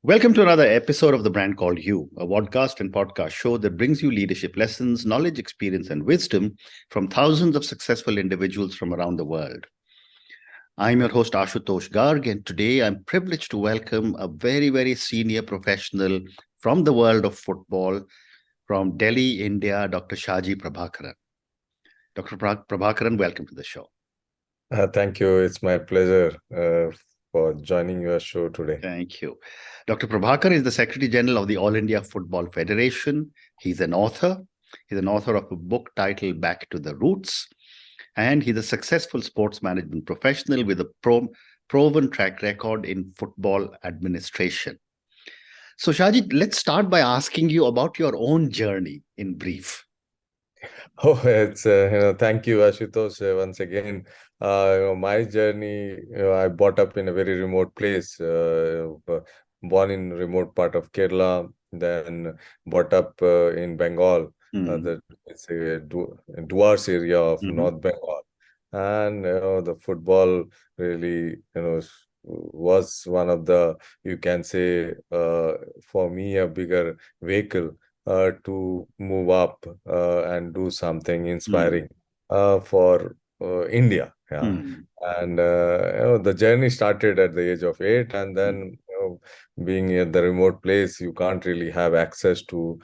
Welcome to another episode of The Brand Called You, a podcast and podcast show that brings you leadership lessons, knowledge, experience, and wisdom from thousands of successful individuals from around the world. I'm your host, Ashutosh Garg, and today I'm privileged to welcome a very senior professional from the world of football from Delhi, India, Dr. Shaji Prabhakaran. Dr. Prabhakaran, welcome to the show. Thank you. It's my pleasure for joining your show today. Thank you. Dr. Prabhakar is the Secretary General of the All India Football Federation. He's an author. He's an author of a book titled Back to the Roots. And he's a successful sports management professional with a proven track record in football administration. So, Shaji, let's start by asking you about your own journey in brief. Oh, it's thank you, Ashutosh, once again. My journey, I brought up in a very remote place, born in remote part of Kerala, then brought up in Bengal. It's a Duars area of North Bengal, and the football really, was one of the, you can say, for me, a bigger vehicle to move up and do something inspiring for India. Yeah. And the journey started at the age of 8, and then being in the remote place, you can't really have access to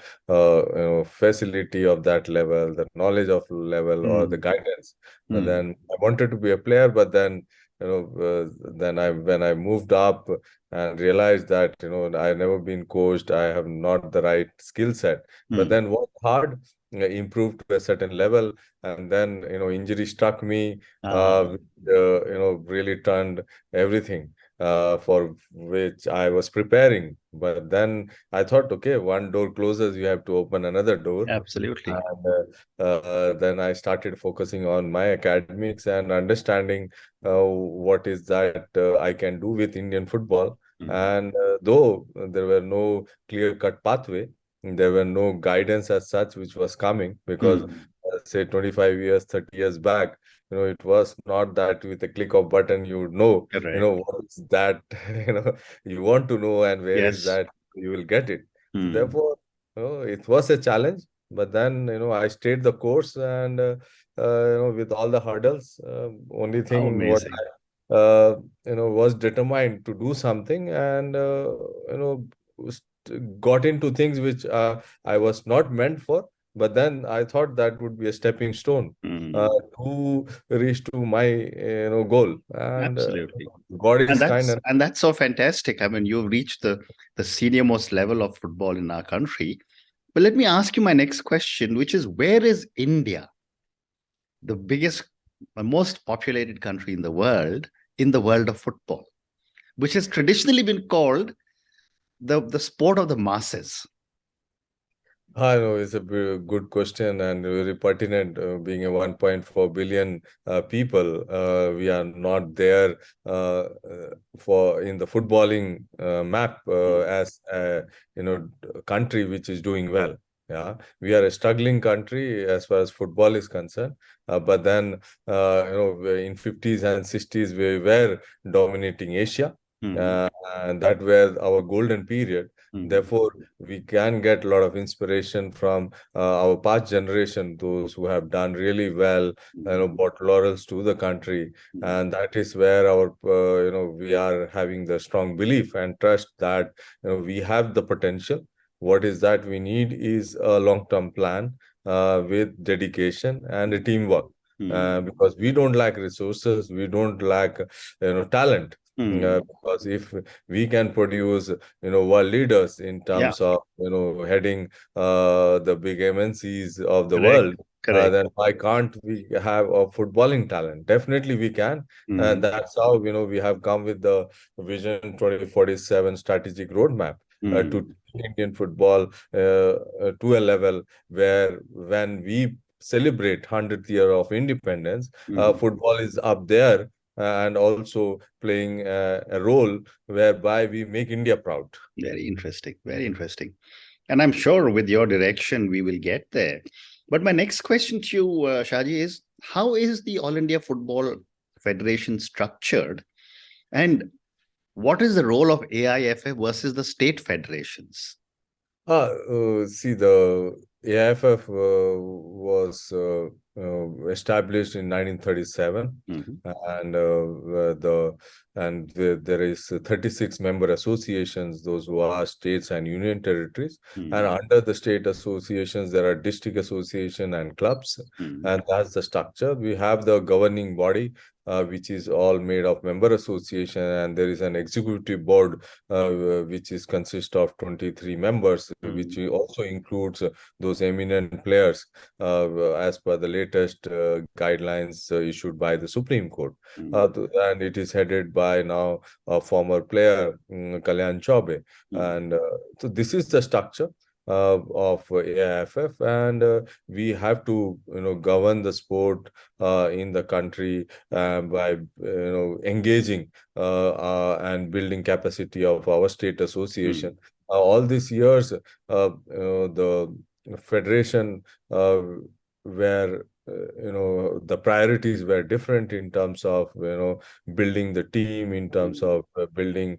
facility of that level, the knowledge of level, or the guidance. But then I wanted to be a player, but then then when I moved up and realized that I never been coached, I have not the right skill set. But then worked hard, improved to a certain level, and then injury struck me. Really turned everything for which I was preparing. But then I thought, okay, one door closes, you have to open another door. Absolutely. And then I started focusing on my academics and understanding what is that I can do with Indian football. And though there were no clear-cut pathway, there were no guidance as such which was coming, because say 25 years, 30 years back, it was not that with a click of button you would know, what is that, you want to know, and where is that you will get it. So therefore, it was a challenge, but then, I stayed the course, and, with all the hurdles, only thing what I, was determined to do something, and, got into things which I was not meant for. But then I thought that would be a stepping stone to reach to my goal. And absolutely, God is kind. And that's so fantastic. I mean, you've reached the senior most level of football in our country. But let me ask you my next question, which is, where is India, the biggest, most populated country in the world of football, which has traditionally been called the sport of the masses? I know it's a good question and very pertinent. Being a 1.4 billion people, we are not there for in the footballing map as a country which is doing well. Yeah, we are a struggling country as far as football is concerned. But then in 50s and 60s we were dominating Asia. And that were our golden period. Therefore, we can get a lot of inspiration from our past generation, those who have done really well, brought laurels to the country. And that is where our, we are having the strong belief and trust that we have the potential. What is that we need is a long-term plan with dedication and a teamwork. Because we don't lack resources, we don't lack talent. Because if we can produce world leaders in terms of heading the big MNCs of the world, then why can't we have a footballing talent? Definitely we can. And that's how we have come with the Vision 2047 strategic roadmap to Indian football to a level where when we celebrate 100th year of independence, football is up there and also playing a role whereby we make India proud. Very interesting, very interesting. And I'm sure with your direction, we will get there. But my next question to you, Shaji, is how is the All India Football Federation structured? And What is the role of AIFF versus the state federations? See, the AIFF was established in 1937, Mhm. and there is 36 member associations, those who are states and union territories. And Mm. under the state associations, there are district association and clubs, Mm. and that's the structure. We have the governing body, which is all made of member association, and there is an executive board which is consist of 23 members, which Mm. also includes those eminent players as per the latest guidelines issued by the Supreme Court. Mm. And it is headed by now a former player, Kalyan Chaube. Mm. And so this is the structure of AIFF, and we have to, govern the sport in the country by, engaging and building capacity of our state association. Mm. All these years, the federation where the priorities were different in terms of building the team, in terms Mm. of building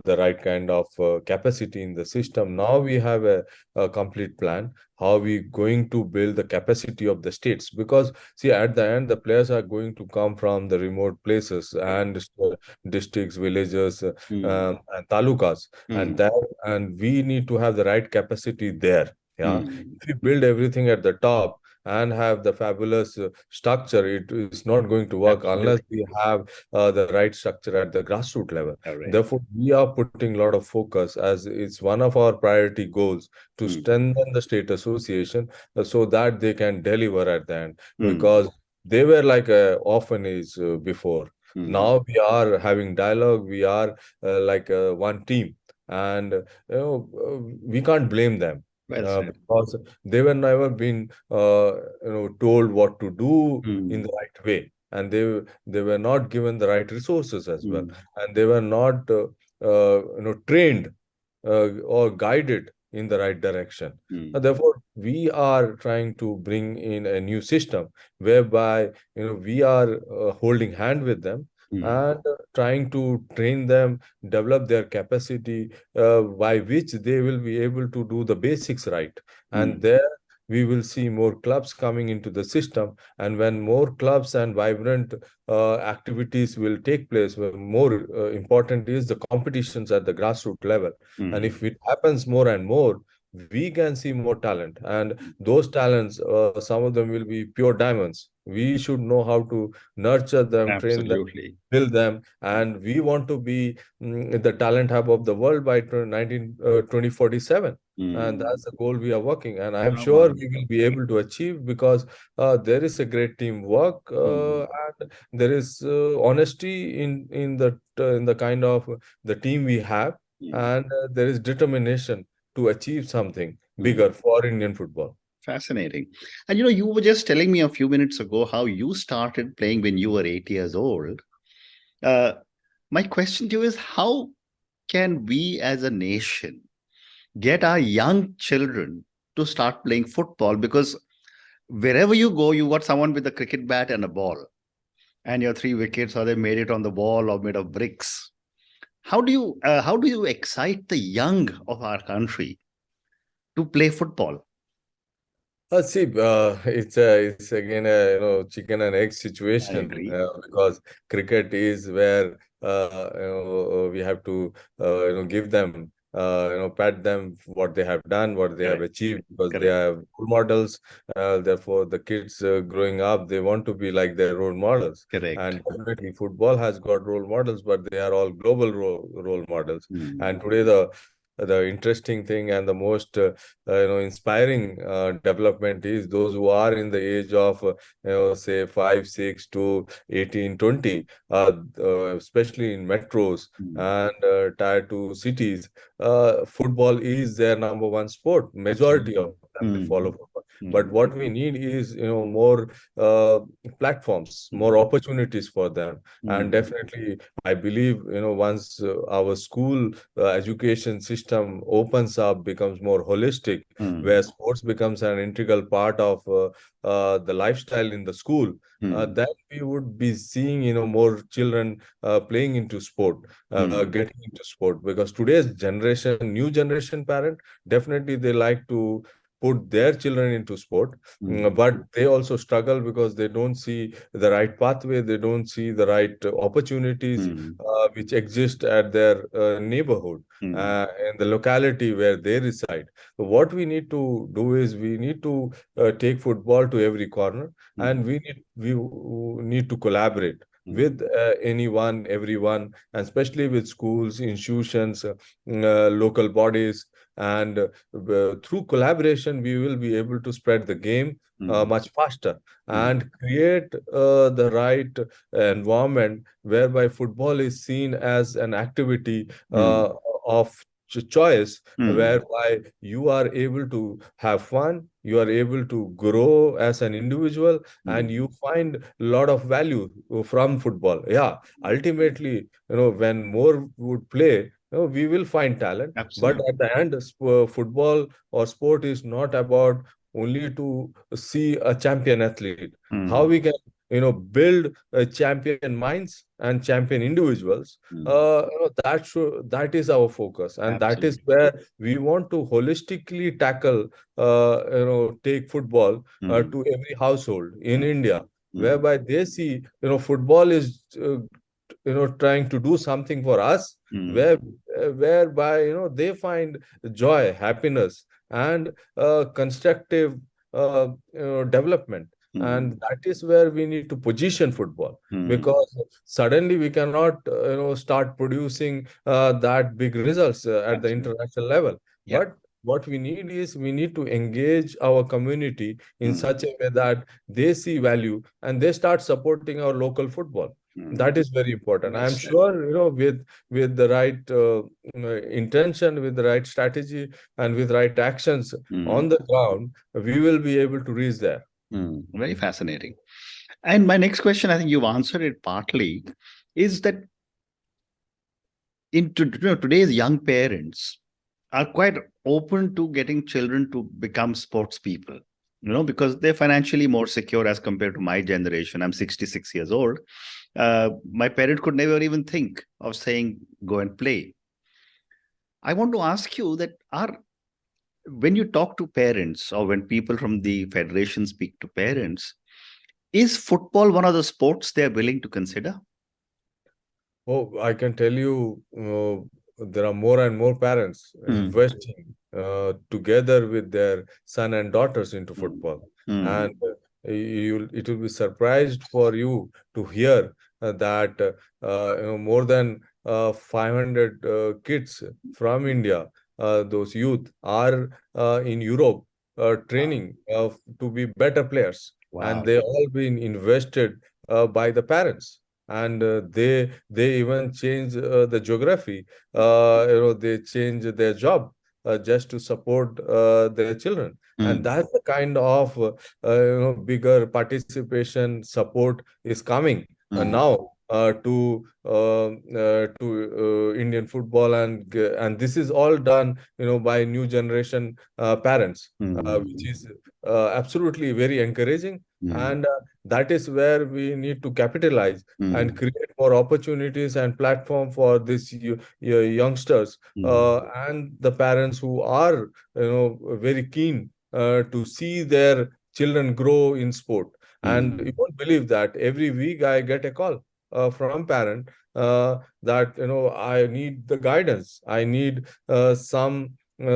the right kind of capacity in the system. Now we have a complete plan how we going to build the capacity of the states, because see, at the end the players are going to come from the remote places Correct. and districts, villages, Mm. and talukas, and Mm. that, and we need to have the right capacity there. Yeah, Mm. if we build everything at the top and have the fabulous structure, it is not going to work unless Absolutely. we have the right structure at the grassroots level. Correct. Therefore, we are putting a lot of focus, as it's one of our priority goals, to Mm. strengthen the state association so that they can deliver at the end, Mm. because they were like a orphanage before. Mm. Now we are having dialogue, we are like one team, and we can't blame them Well said. because they were never been told what to do in Mm. the right way, and they were not given the right resources as well, Mm. and they were not trained or guided in the right direction. Mm. Therefore, we are trying to bring in a new system whereby we are holding hand with them Mm. and trying to train them, develop their capacity by which they will be able to do the basics right. And Mm. there we will see more clubs coming into the system. And when more clubs and vibrant activities will take place, where more important is the competitions at the grassroots level. And Mm. if it happens more and more, we can see more talent. And those talents, some of them will be pure diamonds. We should know how to nurture them, train them, Absolutely. build them, and we want to be the talent hub of the world by 2047. And Mm. that's the goal we are working, and I'm Oh, sure we wonderful. will be able to achieve, because there is a great teamwork, Mm. and there is honesty in the kind of the team we have, Mm. and there is determination to achieve something Mm. bigger for Indian football. Fascinating. And you were just telling me a few minutes ago how you started playing when you were 8 years old. Uh, my question to you is, how can we as a nation get our young children to start playing football? Because wherever you go, you got someone with a cricket bat and a ball, and your three wickets, or they made it on the wall or made of bricks. How do you excite the young of our country to play football? See, it's again a chicken and egg I situation, agree. because cricket is where we have to give them pat them what they have done, what they have Correct. achieved, because they Correct. are role models. Therefore, the kids growing up, they want to be like their role models. Correct. And definitely, football has got role models, but they are all global role models. Hmm. And today, the interesting thing and the most inspiring development is those who are in the age of say 5 6 to 18 20, especially in metros Hmm. and tier 2 cities. Football is their number one sport, majority of Absolutely. them to follow football. But what we need is, more platforms, more opportunities for them. And definitely, I believe, once our school education system opens up, becomes more holistic, where sports becomes an integral part of the lifestyle in the school, then we would be seeing, more children playing into sport, getting into sport. Because today's generation, new generation parent, definitely they like to put their children into sport, but they also struggle because they don't see the right pathway, they don't see the right opportunities which exist at their neighborhood, in the locality where they reside. So what we need to do is we need to take football to every corner, and we need to collaborate with anyone, everyone, and especially with schools, institutions, local bodies. And through collaboration, we will be able to spread the game much faster and create the right environment whereby football is seen as an activity of choice, whereby you are able to have fun, you are able to grow as an individual, and you find a lot of value from football. Yeah, ultimately, when more would play, we will find talent. Absolutely. But at the end, football or sport is not about only to see a champion athlete. How we can, build champion minds and champion individuals. That is our focus, and that is where we want to holistically tackle, take football to every household in India, whereby they see, football is, trying to do something for us, whereby, they find joy, happiness, and constructive, development. And that is where we need to position football, because suddenly we cannot, start producing that big results at the international level. But what we need is we need to engage our community in such a way that they see value and they start supporting our local football. That is very important. I'm sure, with the right intention, with the right strategy, and with right actions on the ground, we will be able to reach there. Very fascinating. And my next question, I think you've answered it partly, is that today's young parents are quite open to getting children to become sports people, because they're financially more secure as compared to my generation. I'm 66 years old. My parent could never even think of saying, go and play. I want to ask you that when you talk to parents, or when people from the federation speak to parents, is football one of the sports they're willing to consider? Oh, I can tell you, there are more and more parents investing together with their son and daughters into football. And it will be surprised for you to hear that more than 500 kids from India, those youth, are in Europe training to be better players. Wow. And they all been invested by the parents. And they even change the geography. They change their job just to support their children. And that's the kind of bigger participation support is coming now to Indian football, and this is all done by new generation parents, which is absolutely very encouraging. And that is where we need to capitalize and create more opportunities and platform for these youngsters and the parents who are very keen to see their children grow in sport. And you won't believe that every week I get a call from parent that I need the guidance, I need some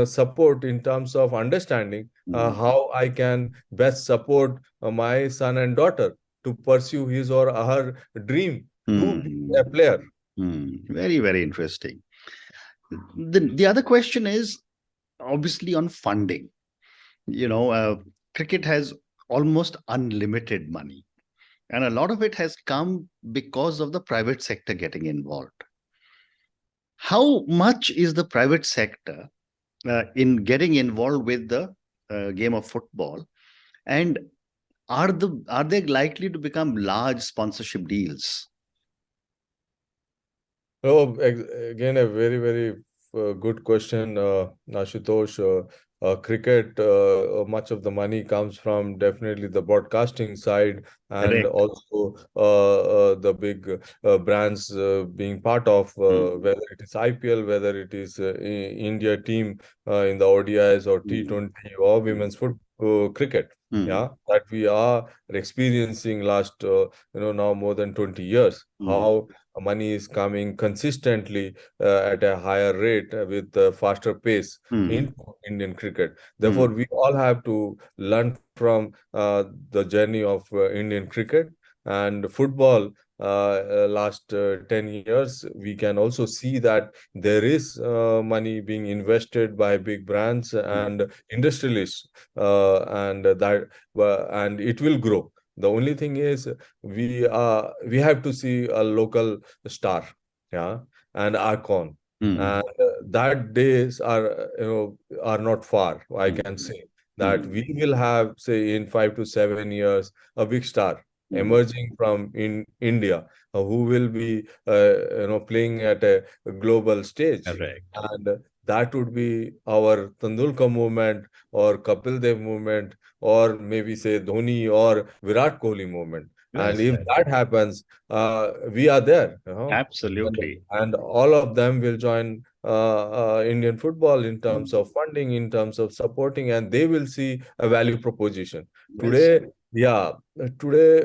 support in terms of understanding how I can best support my son and daughter to pursue his or her dream to be a player. Very, very interesting. The other question is obviously on funding. Cricket has almost unlimited money, and a lot of it has come because of the private sector getting involved. How much is the private sector in getting involved with the game of football, and are they likely to become large sponsorship deals? Oh, again, a very, very good question, Ashutosh. Cricket, much of the money comes from definitely the broadcasting side, and Correct. also the big brands being part of, Mm, whether it is IPL, whether it is India team in the ODIs or mm, T20 or mm, women's foot cricket. mm, Yeah, that we are experiencing last, now more than 20 years. mm, How money is coming consistently at a higher rate with a faster pace mm, in Indian cricket. mm, Therefore, we all have to learn from the journey of Indian cricket and football. Last 10 years, we can also see that there is money being invested by big brands mm, and industrialists, and it will grow. The only thing is we have to see a local star, yeah, and icon, mm, and that days are are not far. I can mm, say that mm, we will have, say, in 5 to 7 years, a big star mm. emerging from in India, who will be playing at a global stage, Correct. and that would be our Tendulkar movement or Kapil Dev movement, or maybe say Dhoni or Virat Kohli movement. Well And if said. that happens, we are there, and, Absolutely. and all of them will join Indian football in terms Mm. of funding, in terms of supporting, and they will see a value proposition. Well Today, said. yeah, today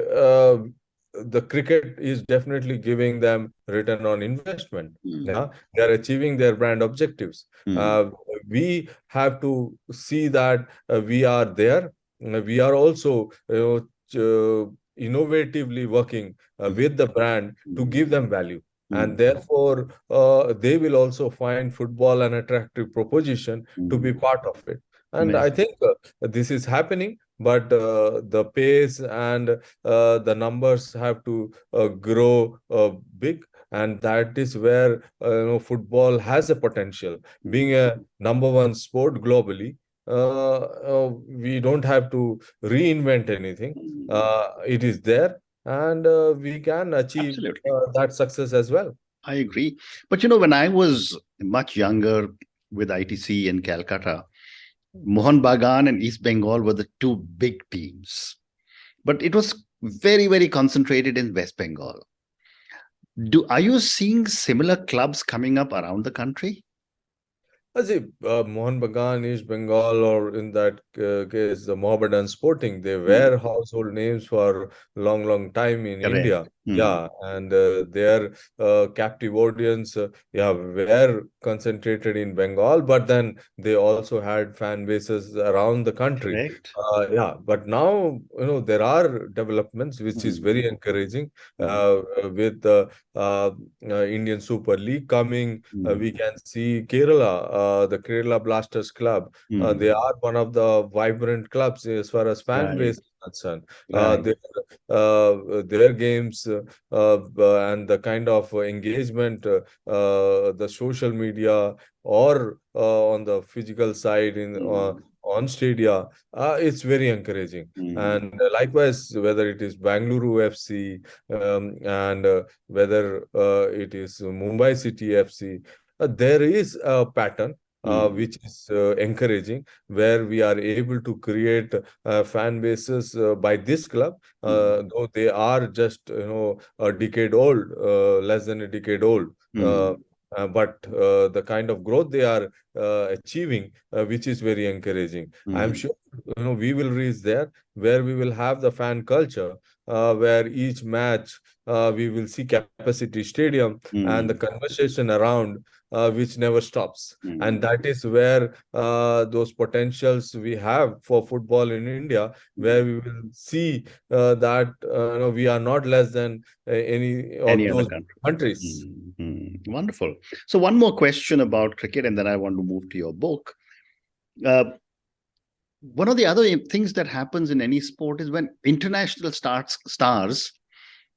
the cricket is definitely giving them return on investment. Mm, Yeah, they are achieving their brand objectives. mm, Uh, we have to see that we are there. We are also innovatively working mm, with the brand to mm, give them value. And mm, therefore, they will also find football an attractive proposition to be mm. part of it. And Well, I think this is happening, but the pace and the numbers have to grow big. And that is where football has a potential. mm, Being a number one sport globally, we don't have to reinvent anything. mm. It is there, and we can achieve Absolutely. that success as well. I agree. But when I was much younger with ITC in Calcutta, Mohun Bagan and East Bengal were the two big teams. But it was very, very concentrated in West Bengal. Are you seeing similar clubs coming up around the country? As if Mohan Bagan, East Bengal, or in that case, the Mohammedan Sporting, they Mm, were household names for long, long time in correct. India. Mm, Yeah, and their captive audience, yeah, were concentrated in Bengal, but then they also had fan bases around the country. correct. Yeah, but now there are developments which is Mm, very encouraging mm, with the Indian Super League coming. We mm, can see Kerala, the Kerala Blasters club. They mm. are one of the vibrant clubs as far as fan Right, base is concerned. right. Their games and the kind of engagement, the social media or on the physical side Mm, on stadia, it's very encouraging. mm, And likewise, whether it is Bangalore FC and whether it is Mumbai City FC, there is a pattern mm, which is encouraging, where we are able to create fan bases by this club, mm, though they are just a decade old, less than a decade old. Uh, mm, but the kind of growth they are achieving, which is very encouraging. I am mm, sure we will reach there, where we will have the fan culture, where each match we will see capacity stadium and the mm, conversation around, which never stops. And mm, that is where those potentials we have for football in India, mm. where we will see that we are not less than any of Any other those country? countries. Mm, mm. Wonderful. So, one more question about cricket, and then I want to move to your book. Uh, One of the other things that happens in any sport is when international stars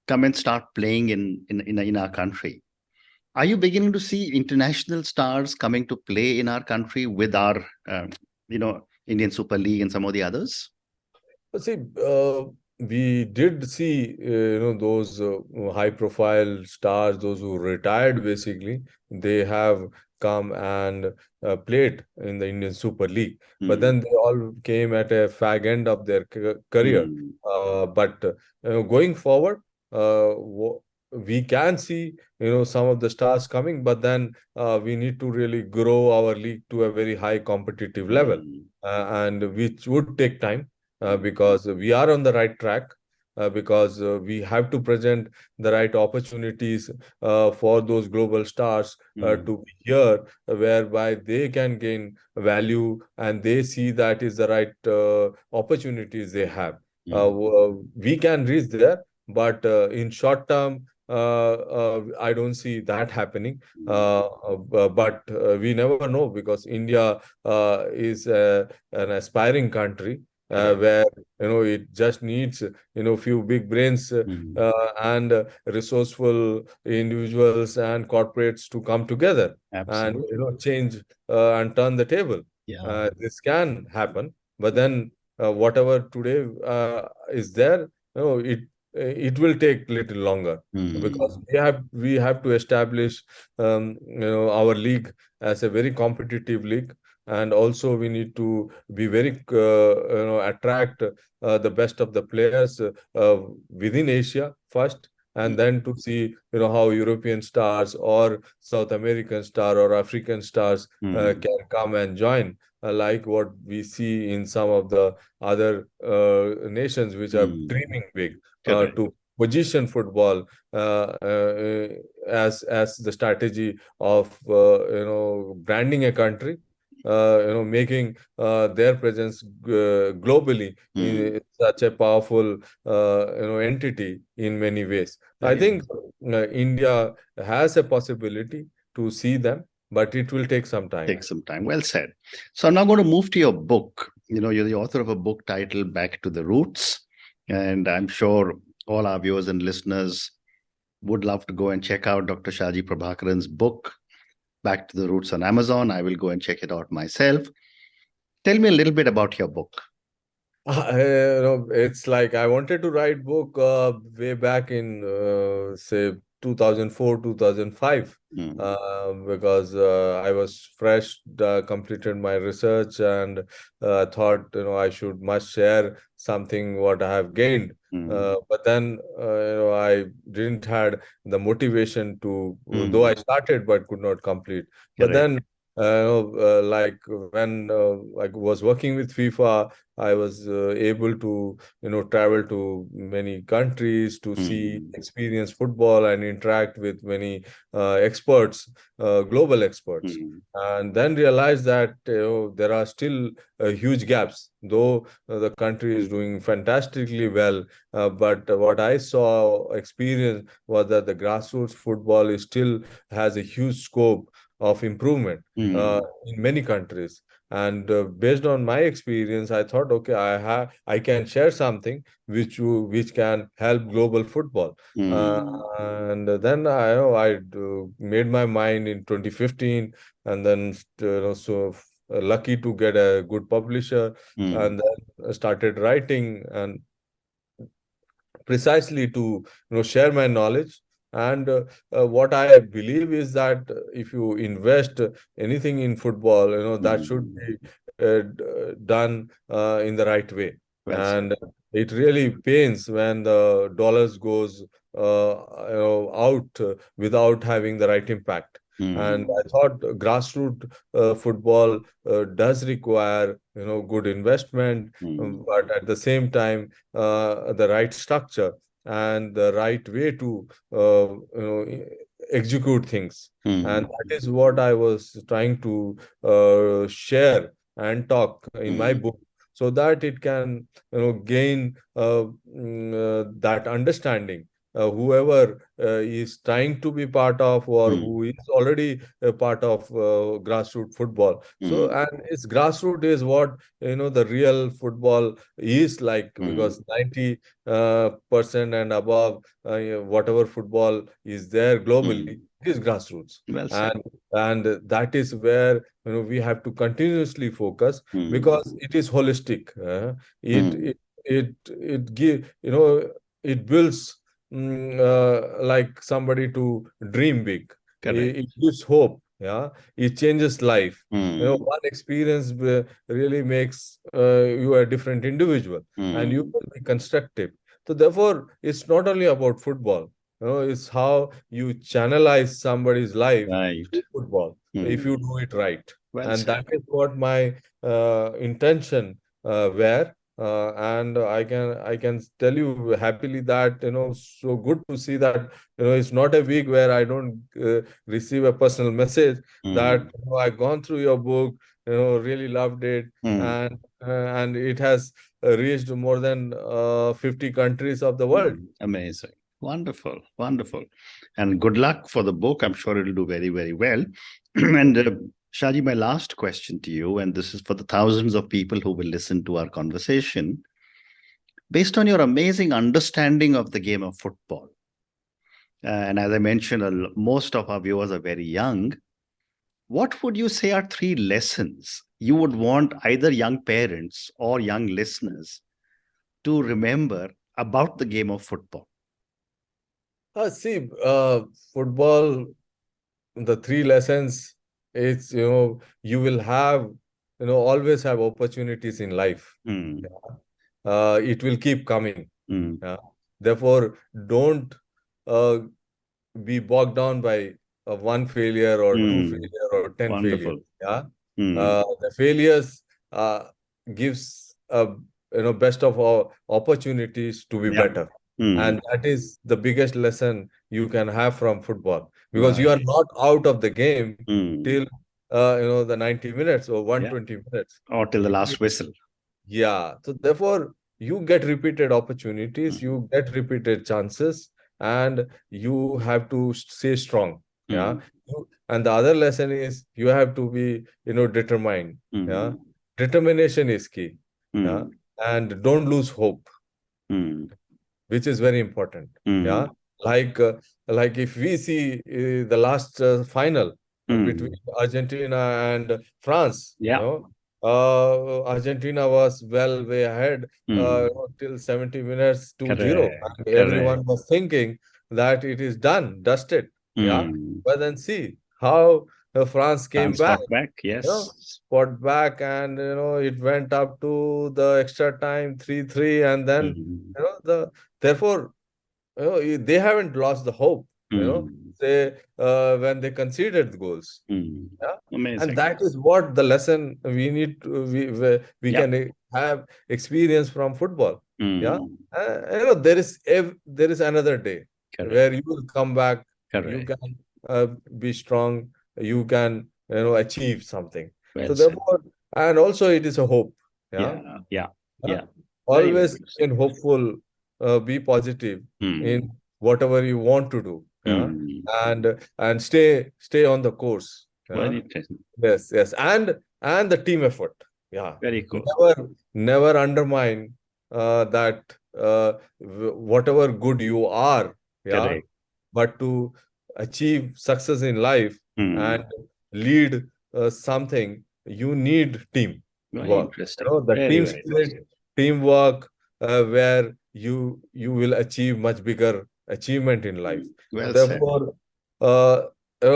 come and start playing in our country. Are you beginning to see international stars coming to play in our country with our, you know, Indian Super League and some of the others? See, we did see, those high-profile stars, those who retired basically, they have come and played in the Indian Super League. But Mm, then they all came at a fag end of their career. mm, But going forward, we can see, some of the stars coming, but then we need to really grow our league to a very high competitive level, mm, and which would take time mm, because we are on the right track, because we have to present the right opportunities for those global stars mm, to be here, whereby they can gain value and they see that is the right opportunities they have. mm, We can reach there, but in short term, I don't see that happening. mm. But we never know because India is an aspiring country Correct. where it just needs few big brains Mm, and resourceful individuals and corporates to come together and absolutely. change and turn the table. Yeah. This can happen, but then whatever today is there, it will take little longer because Mm, we have to establish our league as a very competitive league, and also we need to be very attract the best of the players within Asia first, and mm, then to see how European stars or South American star or African stars mm, can come and join, like what we see in some of the other nations which are mm. dreaming big Correct. to position football as the strategy of branding a country, making their presence globally Mm. in such a powerful entity in many ways. I Very think nice. India has a possibility to see them, but it will take some time. Take some time. Well said. So I'm now going to move to your book. You're the author of a book titled Back to the Roots. And I'm sure all our viewers and listeners would love to go and check out Dr. Shaji Prabhakaran's book, Back to the Roots, on Amazon. I will go and check it out myself. Tell me a little bit about your book. It's like I wanted to write book way back in say 2004, 2005, Mm, because I was fresh, completed my research, and thought I should must share something what I have gained. mm, But then I didn't had the motivation to, though mm. I started but could not complete. But Correct. then like when I was working with FIFA, I was able to, travel to many countries to see, Mm, experience football and interact with many experts, global experts, mm, and then realize that there are still huge gaps. Though the country is doing fantastically well, but what I saw, experience was that the grassroots football is still has a huge scope of improvement mm, in many countries. And based on my experience, I thought, okay, I can share something which can help global football. uh, mm, and then I made my mind in 2015, and then lucky to get a good publisher, mm, and then started writing, and precisely to share my knowledge. And what I believe is that if you invest anything in football, that should mm. be done in the right way. Well said. And it really pains when the dollars goes out without having the right impact. And Mm, I thought grassroots football does require good investment, mm, but at the same time the right structure and the right way to execute things. And mm, that is what I was trying to share and talk in my mm, book, so that it can gain that understanding whoever is trying to be part of, or who is already a part of grassroots football. So, and it's grassroots is what, the real football is like, because 90 percent and above, whatever football is there globally is grassroots. Well said. And that is where, we have to continuously focus, because it is holistic. It it it give, it builds, like somebody to dream big. Correct. It gives hope. Yeah, it changes life. One experience really makes you a different individual, and you will be constructive. So therefore, it's not only about football. It's how you channelize somebody's life Right. through football if you do it right. Well And said. that is what my intention were. And I can tell you happily that, so good to see that, it's not a week where I don't receive a personal message that, I've gone through your book, really loved it, and it has reached more than 50 countries of the world. Amazing. Wonderful. Wonderful. And good luck for the book. I'm sure it'll do very, very well. And Shaji, my last question to you, and this is for the thousands of people who will listen to our conversation. Based on your amazing understanding of the game of football, and as I mentioned, most of our viewers are very young, what would you say are 3 lessons you would want either young parents or young listeners to remember about the game of football? See, football, the 3 lessons, it's, you will have, always have opportunities in life. It will keep coming. Therefore, don't be bogged down by one failure or 2 failure or 10 failures. Wonderful. The failures gives best of all opportunities to be better. And that is the biggest lesson you can have from football, because you are not out of the game till the 90 minutes or 120 minutes. Or till the last whistle. Yeah. So therefore, you get repeated opportunities, you get repeated chances, and you have to stay strong. Yeah. And the other lesson is you have to be, determined. Yeah. Determination is key. Yeah. And don't lose hope, which is very important. Yeah. Like if we see the last final between Argentina and France, Argentina was well way ahead till 70 minutes to 0. And everyone was thinking that it is done, dusted. Yeah. But then see how France came back. Fought back, yes. Fought back, and it went up to the extra time 3-3, and then therefore they haven't lost the hope. They when they conceded the goals. Yeah? Amazing. And that is what the lesson we need to, we can have experience from football. Yeah, there is another day where you will come back. You can be strong. You can achieve something. So therefore, and also it is a hope. Yeah. Always in hopeful. Be positive in whatever you want to do. And stay on the course. Very interesting. Yes, and the team effort. Yeah. Very cool. Never undermine that whatever good you are. Yeah. Correct. But to achieve success in life and lead something, you need team work. The team spirit, teamwork, where you will achieve much bigger achievement in life. Well therefore,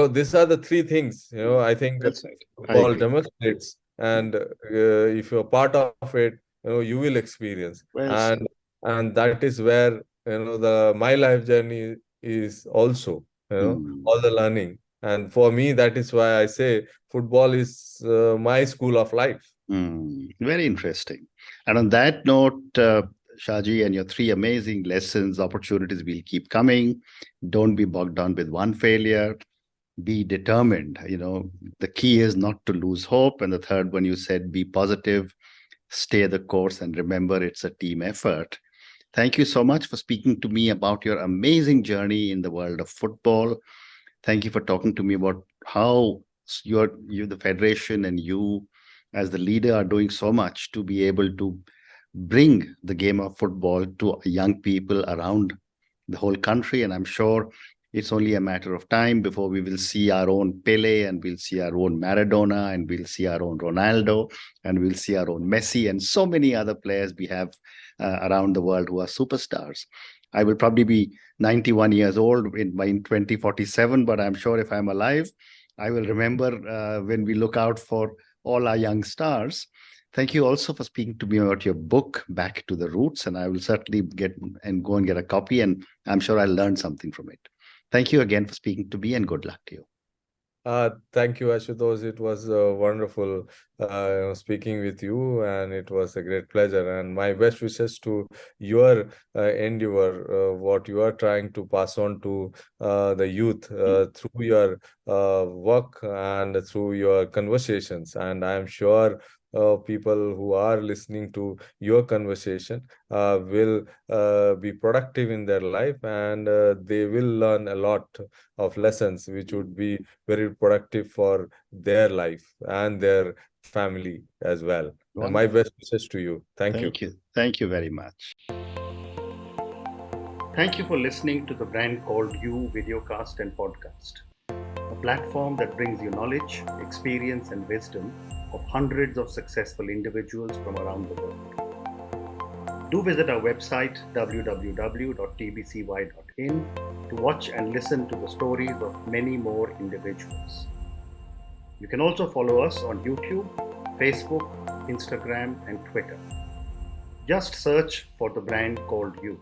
these are the 3 things I think football demonstrates, and if you're part of it, you will experience. And that is where my life journey is also all the learning. And for me, that is why I say football is my school of life. Very interesting. And on that note, Shaji, and your 3 amazing lessons, opportunities will keep coming. Don't be bogged down with one failure. Be determined. The key is not to lose hope. And the third one, you said, be positive, stay the course, and remember it's a team effort. Thank you so much for speaking to me about your amazing journey in the world of football. Thank you for talking to me about how the federation and you as the leader are doing so much to be able to bring the game of football to young people around the whole country. And I'm sure it's only a matter of time before we will see our own Pele, and we'll see our own Maradona, and we'll see our own Ronaldo, and we'll see our own Messi, and so many other players we have around the world who are superstars. I will probably be 91 years old in 2047, but I'm sure if I'm alive, I will remember when we look out for all our young stars. Thank you also for speaking to me about your book, Back to the Roots, and I will certainly go and get a copy, and I'm sure I'll learn something from it. Thank you again for speaking to me, and good luck to you. Thank you, Ashutosh. It was wonderful speaking with you, and it was a great pleasure. And my best wishes to your endeavor, what you are trying to pass on to the youth through your work and through your conversations. And I am sure people who are listening to your conversation will be productive in their life, and they will learn a lot of lessons which would be very productive for their life and their family as well. And my best wishes to you. Thank you. Thank you very much. Thank you for listening to the Brand Called You videocast and podcast, a platform that brings you knowledge, experience, and wisdom of hundreds of successful individuals from around the world. Do visit our website www.tbcy.in to watch and listen to the stories of many more individuals. You can also follow us on YouTube, Facebook, Instagram, and Twitter. Just search for the Brand Called You.